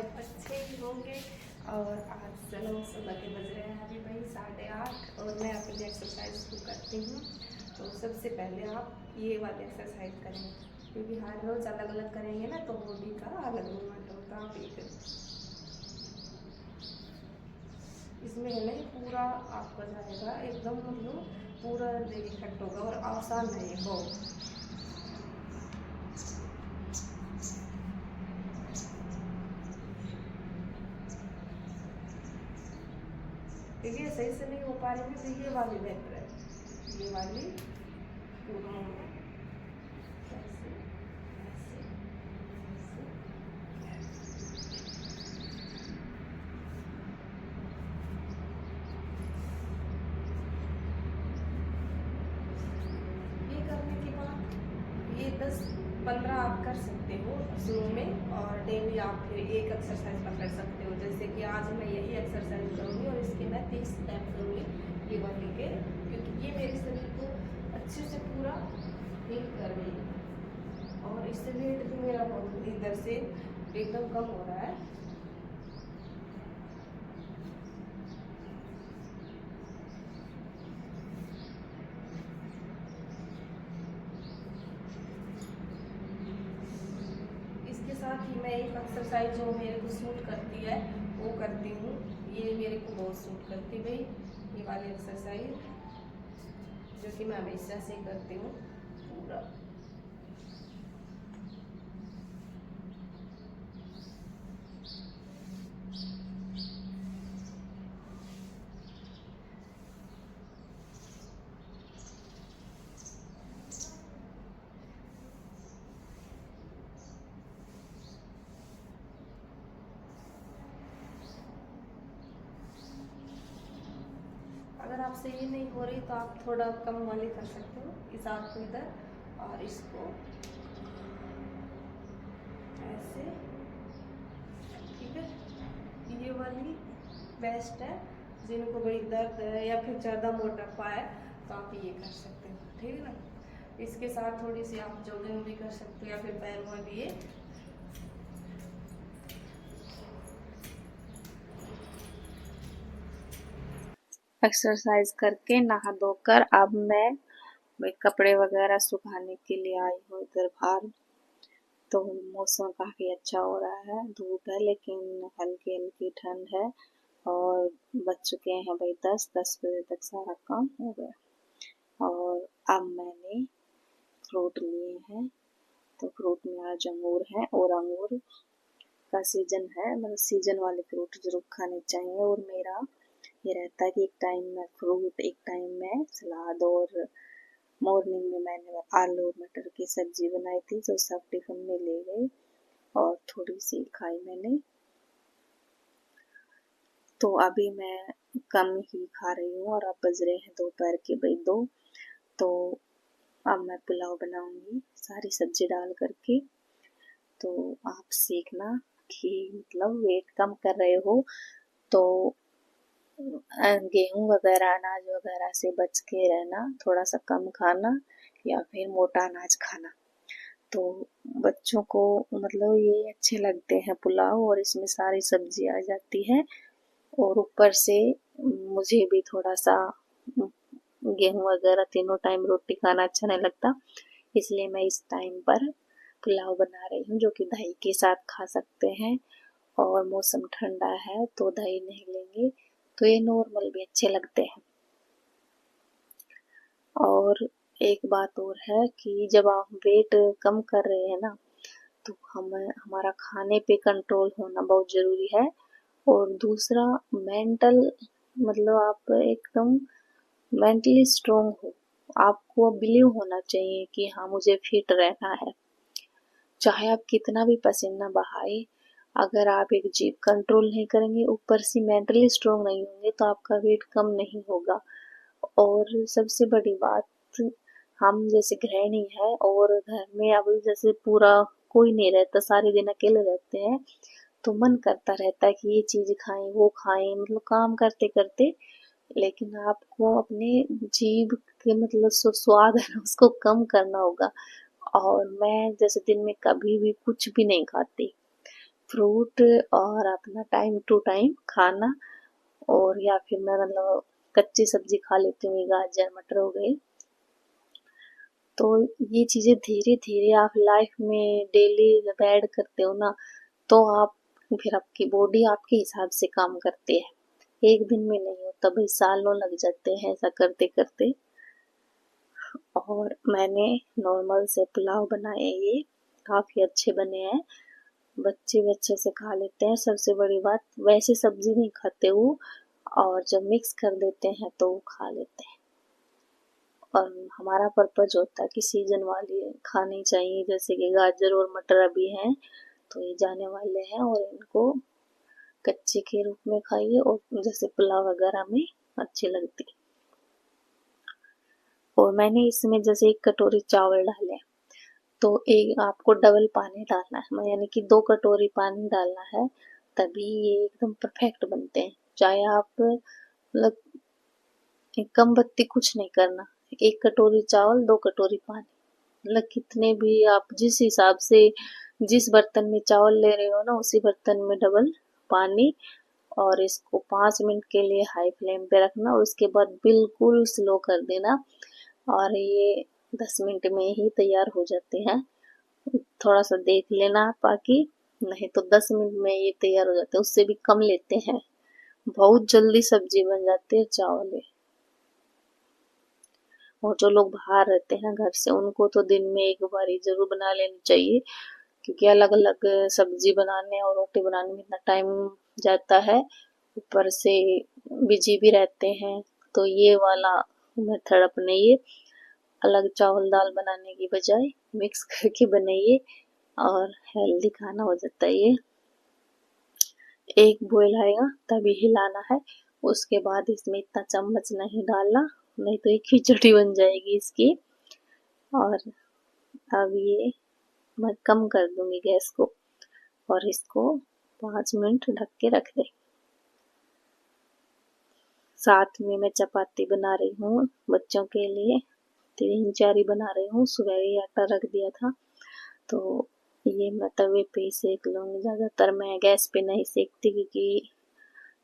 बहुत अच्छे ही होंगे। और आज चलो सुबह के बज रहे हैं अभी भाई 8:30 और मैं अपनी एक्सरसाइज शुरू करती हूँ। तो सबसे पहले आप ये वाली एक्सरसाइज करेंगे, क्योंकि हर रोज़ अलग अलग करेंगे ना तो बॉडी का अलग मूवमेंट होता है। आप ये करें, इसमें है नहीं पूरा आपका जाएगा एकदम, मतलब पूरा देह इफेक्ट होगा और आसान है ये बहुत। देखिए सही से नहीं हो पा रही है तो ये वाली बेटर है, ये वाली पूरा मूवमेंट ऐसे ऐसे ये करने के बाद ये 10-15 आप कर सकते हो शुरू में, और डेली आप फिर एक एक्सरसाइज पकड़ सकते हो। जैसे कि आज मैं यही एक्सरसाइज करूँगी और इसके मैं 30 स्टेप करूँगी ये वाली के, क्योंकि ये मेरे शरीर को अच्छे से पूरा हील कर रही है और इससे वेट भी मेरा बहुत इधर से एकदम कम हो रहा है। इसके साथ ही मैं एक एक्सरसाइज जो मेरे को सूट करती है वो करती हूँ। ये मेरे को बहुत सूट करती भाई, ये वाली एक्सरसाइज जो कि मैं हमेशा से करती हूँ पूरा। अगर आपसे ये नहीं हो रही तो आप थोड़ा कम वाली कर सकते हो, इस हाथ को इधर और इसको ऐसे, ठीक है। ये वाली बेस्ट है जिनको बड़ी दर्द है या फिर ज़्यादा मोटापा है तो आप ये कर सकते हो, ठीक है ना। इसके साथ थोड़ी सी आप जॉगिंग भी कर सकते हो या फिर पैरों में भी ये एक्सरसाइज करके नहा धोकर अब मैं भाई कपड़े वगैरह सुखाने के लिए आई हूँ इधर बाहर। तो मौसम काफी अच्छा हो रहा है, धूप है लेकिन हल्की हल्की ठंड है। और बज चुके हैं भाई 10 बजे तक सारा काम हो गया। और अब मैंने फ्रूट लिए हैं, तो फ्रूट में आज अंगूर है और अंगूर का सीजन है, मतलब सीजन वाले फ्रूट जरूर खाने चाहिए। और मेरा ये रहता है कि एक टाइम में फ्रूट, एक टाइम में सलाद। और मॉर्निंग में मैंने आलू और मटर की सब्जी बनाई थी जो सब टिफिन में ले गई और थोड़ी सी खाई मैंने। तो अभी मैं कम ही खा रही हूँ और अब बज रहे हैं दोपहर के भाई 2। तो अब मैं पुलाव बनाऊंगी सारी सब्जी डाल करके। तो आप सीखना कि मतलब वेट कम कर रहे हो तो गेहूं वगैरह अनाज वगैरह से बच के रहना, थोड़ा सा कम खाना या फिर मोटा अनाज खाना। तो बच्चों को मतलब ये अच्छे लगते हैं पुलाव और इसमें सारी सब्जी आ जाती है। और ऊपर से मुझे भी थोड़ा सा गेहूं वगैरह तीनों टाइम रोटी खाना अच्छा नहीं लगता, इसलिए मैं इस टाइम पर पुलाव बना रही हूँ जो कि दही के साथ खा सकते हैं। और मौसम ठंडा है तो दही नहीं लेंगे तो ये नॉर्मल भी अच्छे लगते हैं। और एक बात और है कि जब आप वेट कम कर रहे हैं ना तो हमारा खाने पे कंट्रोल होना बहुत जरूरी है। और दूसरा मेंटल, मतलब आप एकदम मेंटली स्ट्रोंग हो, आपको बिलीव होना चाहिए कि हाँ मुझे फिट रहना है। चाहे आप कितना भी पसीना बहाए, अगर आप एक जीभ कंट्रोल नहीं करेंगे, ऊपर से मेंटली स्ट्रोंग नहीं होंगे तो आपका वेट कम नहीं होगा। और सबसे बड़ी बात, हम जैसे गृहिणी है और घर में अभी जैसे पूरा कोई नहीं रहता, सारे दिन अकेले रहते हैं, तो मन करता रहता है कि ये चीज खाएं वो खाएं, मतलब काम करते करते। लेकिन आपको अपने जीभ के मतलब स्वाद है ना उसको कम करना होगा। और मैं जैसे दिन में कभी भी कुछ भी नहीं खाती, फ्रूट और अपना टाइम टू टाइम खाना। और या फिर मैं मतलब कच्ची सब्जी खा लेती हूँ, गाजर मटर हो गई। तो ये चीजें धीरे धीरे आप लाइफ में डेली जब ऐड करते हो ना, तो आप फिर आपकी बॉडी आपके हिसाब से काम करती है। एक दिन में नहीं होता भाई, सालों लग जाते हैं ऐसा करते करते। और मैंने नॉर्मल से पुलाव बनाए, ये काफी अच्छे बने हैं, बच्चे भी अच्छे से खा लेते हैं। सबसे बड़ी बात, वैसे सब्जी नहीं खाते वो, और जब मिक्स कर देते हैं तो वो खा लेते हैं। और हमारा पर्पज होता है कि सीजन वाली खानी चाहिए, जैसे कि गाजर और मटर अभी हैं तो ये जाने वाले हैं, और इनको कच्चे के रूप में खाइए, और जैसे पुलाव वगैरह में अच्छी लगती। और मैंने इसमें जैसे 1 कटोरी चावल डाले, तो एक आपको डबल पानी डालना है, यानी कि 2 कटोरी पानी डालना है, तभी ये एकदम परफेक्ट बनते हैं। चाहे आप मतलब कम बत्ती कुछ नहीं करना, 1 कटोरी चावल 2 कटोरी पानी, मतलब कितने भी आप जिस हिसाब से जिस बर्तन में चावल ले रहे हो ना, उसी बर्तन में डबल पानी। और इसको 5 मिनट के लिए हाई फ्लेम पे रखना, और उसके बाद बिल्कुल स्लो कर देना, और ये 10 मिनट में ही तैयार हो जाते हैं। थोड़ा सा देख लेना बाकी, नहीं तो 10 मिनट में ये तैयार हो जाते हैं, उससे भी कम लेते हैं। बहुत जल्दी सब्जी बन जाती है चावल ये। और जो लोग बाहर रहते हैं घर से, उनको तो दिन में एक बार ही जरूर बना लेनी चाहिए, क्योंकि अलग अलग सब्जी बनाने और रोटी बनाने में इतना टाइम जाता है, ऊपर से बिजी भी रहते हैं। तो ये वाला मेथड अपनाइए, अलग चावल दाल बनाने की बजाय मिक्स करके बनाइए, और हेल्दी खाना हो जाता है ये। एक बॉईल आएगा तभी हिलाना है, उसके बाद इसमें इतना चम्मच नहीं डालना, नहीं तो एक खिचड़ी बन जाएगी इसकी। और अब ये मैं कम कर दूंगी गैस को, और इसको 5 मिनट ढक के रख दे। साथ में मैं चपाती बना रही हूँ बच्चों के लिए, 3-4 ही बना रही हूँ, सुबह ही आटा रख दिया था, तो ये मैं तवे पे ही सेक लूंगी। ज़्यादातर मैं गैस पे नहीं सेकती, क्योंकि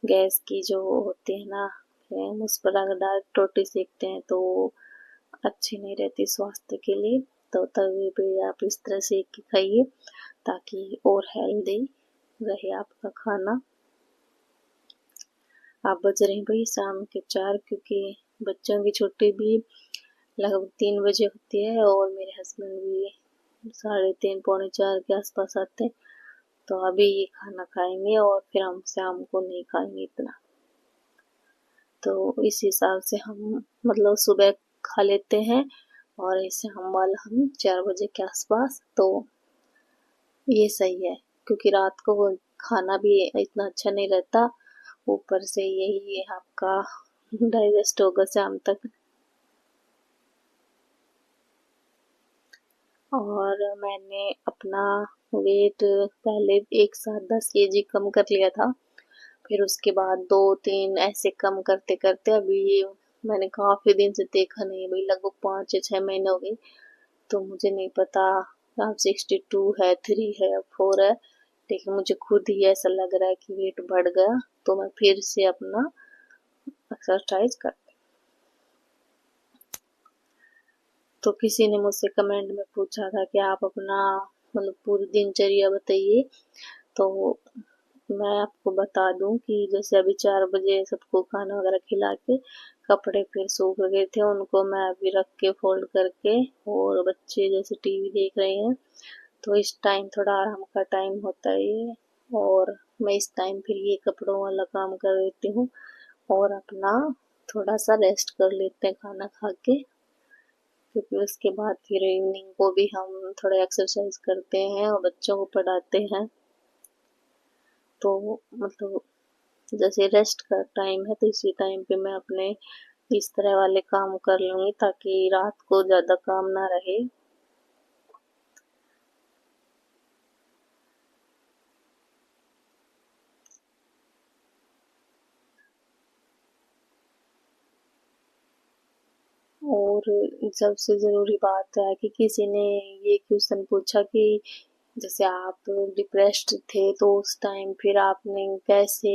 गैस की जो होती है ना फ्लेम, उस पर अगर डायरेक्ट रोटी सेकते हैं तो अच्छी नहीं रहती स्वास्थ्य के लिए। तो तवे पे आप इस तरह सेक के खाइए, ताकि और हेल्दी रहे आपका खाना। आप बज रहे हैं भाई शाम के 4, क्योंकि बच्चों की छुट्टी भी लगभग 3 बजे होती है, और मेरे हस्बैंड भी 3:30 पौने 4 के आसपास आते हैं। तो अभी ये खाना खाएंगे, और फिर हम शाम को नहीं खाएंगे इतना। तो इस हिसाब से हम मतलब सुबह खा लेते हैं, और ऐसे हम 4 बजे के आसपास, तो ये सही है, क्योंकि रात को वो खाना भी इतना अच्छा नहीं रहता, ऊपर से यही है आपका डाइजेस्ट होगा शाम तक। और मैंने अपना वेट पहले एक साथ 10 केजी कम कर लिया था, फिर उसके बाद 2-3 ऐसे कम करते करते अभी ये मैंने काफी दिन से देखा नहीं है भाई, लगभग 5 या 6 महीने हो गए। तो मुझे नहीं पता अब 62 है, 3 है, 4 है, लेकिन मुझे खुद ही ऐसा लग रहा है कि वेट बढ़ गया। तो मैं फिर से अपना एक्सरसाइज कर। तो किसी ने मुझसे कमेंट में पूछा था कि आप अपना मतलब पूरी दिनचर्या बताइए, तो मैं आपको बता दूं कि जैसे अभी 4 बजे सबको खाना वगैरह खिला के कपड़े फिर सूख गए थे, उनको मैं अभी रख के फोल्ड करके, और बच्चे जैसे टीवी देख रहे हैं, तो इस टाइम थोड़ा आराम का टाइम होता है ये, और मैं इस टाइम फिर ये कपड़ों वाला काम कर लेती हूँ, और अपना थोड़ा सा रेस्ट कर लेते हैं खाना खा के, क्योंकि उसके बाद फिर इवनिंग को भी हम थोड़ा एक्सरसाइज करते हैं और बच्चों को पढ़ाते हैं। तो मतलब जैसे रेस्ट का टाइम है, तो इसी टाइम पे मैं अपने इस तरह वाले काम कर लूंगी, ताकि रात को ज्यादा काम ना रहे। और सबसे जरूरी बात है कि किसी ने ये क्वेश्चन पूछा कि जैसे आप डिप्रेस्ड थे तो उस टाइम फिर आपने कैसे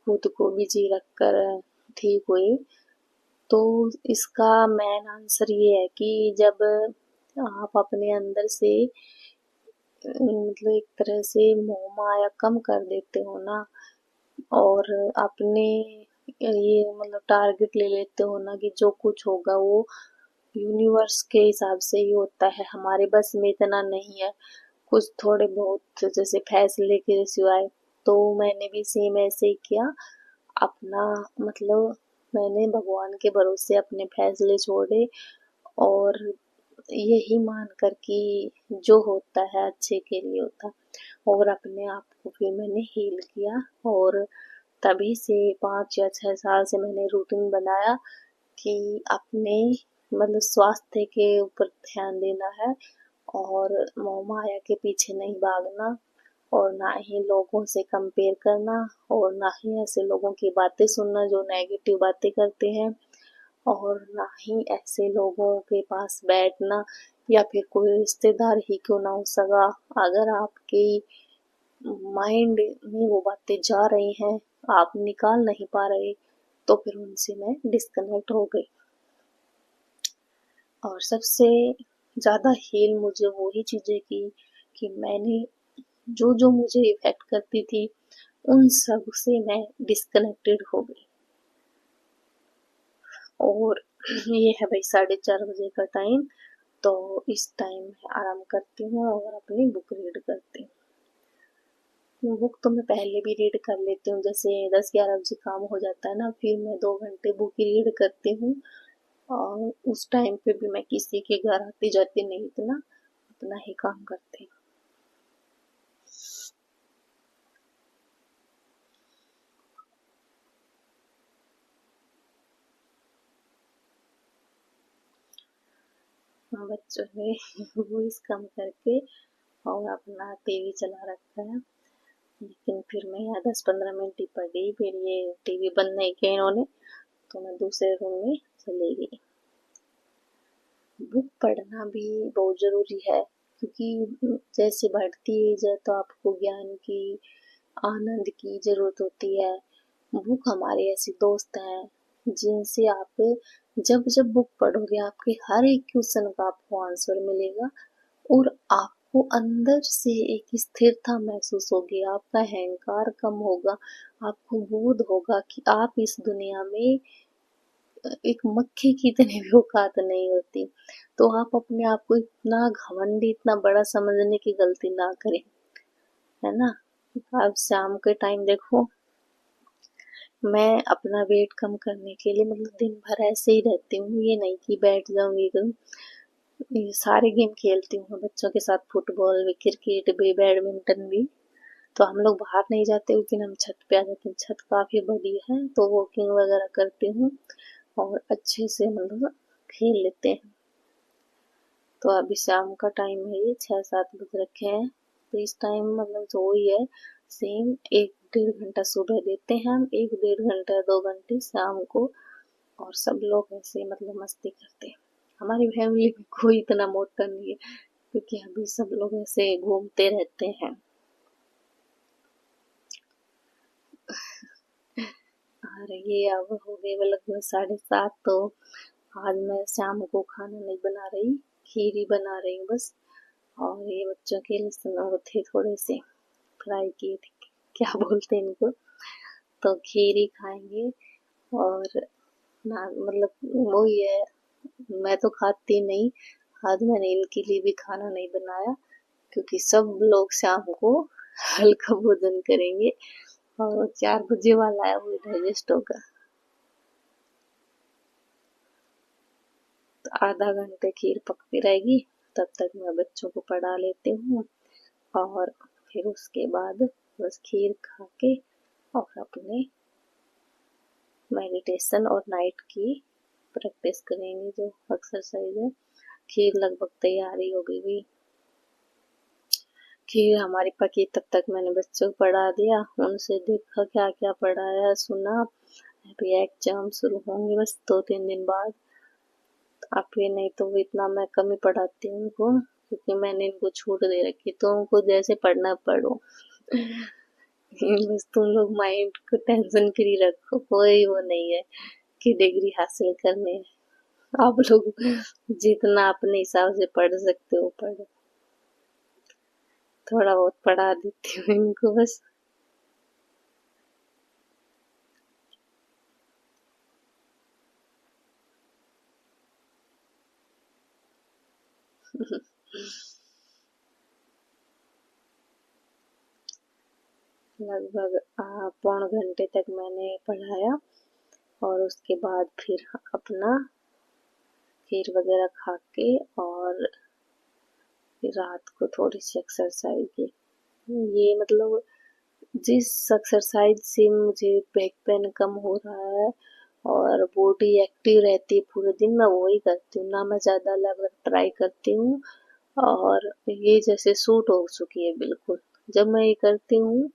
खुद को बिजी रखकर ठीक हुई। तो इसका मेन आंसर ये है कि जब आप अपने अंदर से मतलब एक तरह से मोह माया कम कर देते हो ना, और अपने ये मतलब टारगेट ले लेते हो ना कि जो कुछ होगा वो यूनिवर्स के हिसाब से ही होता है, हमारे बस में इतना नहीं है कुछ थोड़े बहुत जैसे फैसले के सिवाय। तो मैंने भी सेम ऐसे ही किया अपना, मतलब मैंने भगवान के भरोसे अपने फैसले छोड़े, और यही मान कर कि जो होता है अच्छे के लिए होता है। और अपने आप को फिर मैंने हील किया, और तभी से 5 या 6 साल से मैंने रूटीन बनाया कि अपने मतलब स्वास्थ्य के ऊपर ध्यान देना है, और मोह माया के पीछे नहीं भागना, और ना ही लोगों से कंपेयर करना, और ना ही ऐसे लोगों की बातें सुनना जो नेगेटिव बातें करते हैं, और ना ही ऐसे लोगों के पास बैठना, या फिर कोई रिश्तेदार ही क्यों ना हो सका, अगर आपके माइंड में वो बातें जा रही हैं, आप निकाल नहीं पा रहे, तो फिर उनसे मैं डिस्कनेक्ट हो गई। और सबसे ज़्यादा हील मुझे वही चीज़ें की कि मैंने जो जो मुझे इफेक्ट करती थी उन सब से मैं डिस्कनेक्टेड हो गई। और ये है भाई 4:30 बजे का टाइम, तो इस टाइम मैं आराम करती हूँ और अपनी बुक रीड करती हूँ। बुक तो मैं पहले भी रीड कर लेती हूँ, जैसे 10-11 बजे काम हो जाता है ना, फिर मैं 2 घंटे बुक रीड करती हूँ। और उस टाइम पे भी मैं किसी के घर आती जाती नहीं, इतना अपना ही काम करती हूँ। बच्चों ने वॉइस कम करके और अपना टीवी चला रखा है, लेकिन फिर मैं यहाँ 10-15 मिनट ही पढ़ी, फिर ये टीवी बंद नहीं किया इन्होंने, तो मैं दूसरे रूम में चली गई। बुक पढ़ना भी बहुत ज़रूरी है, क्योंकि जैसे बढ़ती एज है तो आपको ज्ञान की, आनंद की ज़रूरत होती है। बुक हमारे ऐसे दोस्त हैं जिनसे आप जब जब बुक पढ़ोगे आपके हर एक क्वेश्चन का आपको आंसर मिलेगा, और आपको अंदर से एक स्थिरता महसूस होगी, आपका अहंकार कम होगा, आपको बोध होगा कि आप इस दुनिया में एक मक्खी की इतनी भी औकात नहीं होती। तो आप अपने आप को इतना घमंडी, इतना बड़ा समझने की गलती ना करें, है ना। आप शाम के टाइम देखो, मैं अपना वेट कम करने के लिए मतलब दिन भर ऐसे ही रहती हूँ, ये नहीं कि बैठ जाऊंगी एकदम, ये सारे गेम खेलती हूँ बच्चों के साथ, फुटबॉल भी, क्रिकेट भी, बैडमिंटन भी। तो हम लोग बाहर नहीं जाते, उस दिन हम छत पे आ जाते हैं, छत काफी बड़ी है तो वॉकिंग वगैरह करती हूँ और अच्छे से मतलब खेल लेते हैं। तो अभी शाम का टाइम है, ये 6-7 बज रखे हैं, तो इस टाइम मतलब जो ही है सेम 1-1.5 घंटा सुबह देते हैं हम, 1-1.5 घंटा 2 घंटे शाम को, और सब लोग ऐसे मतलब मस्ती करते हैं। हमारी फैमिली में कोई इतना मोटा नहीं है, क्योंकि अभी सब लोग ऐसे घूमते रहते हैं। और ये अब हो गए लगभग 7:30, तो आज मैं शाम को खाना नहीं बना रही, खीर ही बना रही हूँ बस। और ये बच्चों के लिए वो थे थोड़े से फ्राई किए थे, क्या बोलते हैं इनको, तो खीर ही खाएंगे। और ना मतलब वही है, मैं तो खाती नहीं, आज मैंने इनके लिए भी खाना नहीं बनाया, क्योंकि सब लोग शाम को हल्का भोजन करेंगे, और 4 बजे वाला है वो डाइजेस्ट होगा। तो आधा घंटे खीर पकती रहेगी, तब तक मैं बच्चों को पढ़ा लेती हूँ, और फिर उसके बाद बस खीर खा के और अपने मेडिटेशन और नाइट की प्रैक्टिस करेंगे, जो एक्सरसाइज है। खीर लगभग तैयारी हो गई हुई, खीर हमारी पकी, तब तक मैंने बच्चों को पढ़ा दिया, उनसे देखा क्या क्या पढ़ाया, सुना। अभी एग्जाम शुरू होंगे बस 2-3 दिन बाद, अब ये नहीं तो इतना मैं कम ही पढ़ाती हूँ उनको, क्योंकि मैंने इनको छूट दे रखी, तो उनको जैसे पढ़ना पढ़ो। बस तुम लोग माइंड को टेंशन फ्री रखो, कोई वो नहीं है कि डिग्री हासिल करनी है। आप लोग जितना अपने हिसाब से पढ़ सकते हो पढ़ो। थोड़ा बहुत पढ़ा देती हूँ इनको बस। लगभग पौन घंटे तक मैंने पढ़ाया और उसके बाद फिर अपना खीर वगैरह खा के और फिर रात को थोड़ी सी एक्सरसाइज की। ये मतलब जिस एक्सरसाइज से मुझे बैक पेन कम हो रहा है और बॉडी एक्टिव रहती है पूरे दिन, मैं वही करती हूँ ना। मैं ज़्यादा अलग अलग ट्राई करती हूँ और ये जैसे सूट हो चुकी है बिल्कुल। जब मैं ये करती हूँ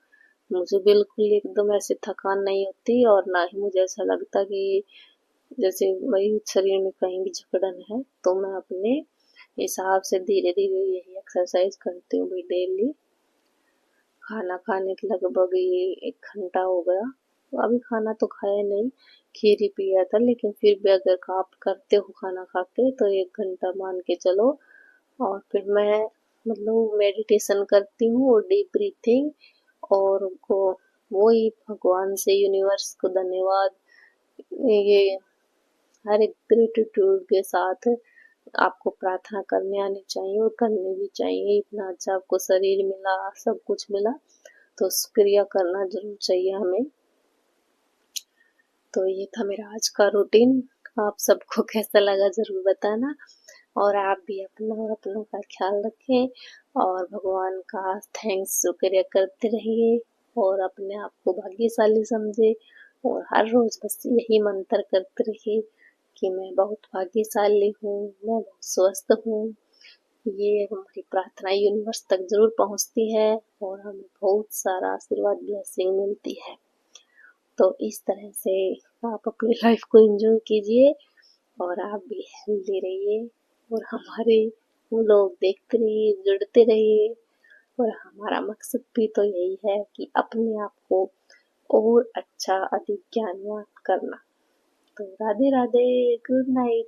मुझे बिल्कुल एकदम ऐसे थकान नहीं होती और ना ही मुझे ऐसा लगता कि जैसे वही शरीर में कहीं भी जकड़न है। तो मैं अपने हिसाब से धीरे धीरे यही एक्सरसाइज करती हूँ भी डेली। खाना खाने के लगभग ये 1 घंटा हो गया। तो अभी खाना तो खाया नहीं, खीर ही पिया था, लेकिन फिर भी अगर आप करते हो खाना खा के तो 1 घंटा मान के चलो। और फिर मैं मतलब मेडिटेशन करती हूँ और डीप ब्रीथिंग और उनको वही भगवान से यूनिवर्स को धन्यवाद, ये हर एक ग्रेटिट्यूड के साथ आपको प्रार्थना करने आनी चाहिए और करनी भी चाहिए। इतना अच्छा आपको शरीर मिला, सब कुछ मिला, तो शुक्रिया करना जरूर चाहिए हमें। तो ये था मेरा आज का रूटीन। आप सबको कैसा लगा जरूर बताना और आप भी अपना और अपनों का ख्याल रखें और भगवान का थैंक्स शुक्रिया करते रहिए और अपने आप को भाग्यशाली समझे और हर रोज बस यही मंत्र करते रहिए कि मैं बहुत भाग्यशाली हूँ, मैं बहुत स्वस्थ हूँ। ये हमारी प्रार्थना यूनिवर्स तक जरूर पहुँचती है और हमें बहुत सारा आशीर्वाद ब्लेसिंग मिलती है। तो इस तरह से आप अपनी लाइफ को एंजॉय कीजिए और आप भी हेल्दी रहिए और हमारे वो लोग देखते रहिए, जुड़ते रहिए। और हमारा मकसद भी तो यही है कि अपने आप को और अच्छा अधिक ज्ञानवान करना। तो राधे राधे, गुड नाइट।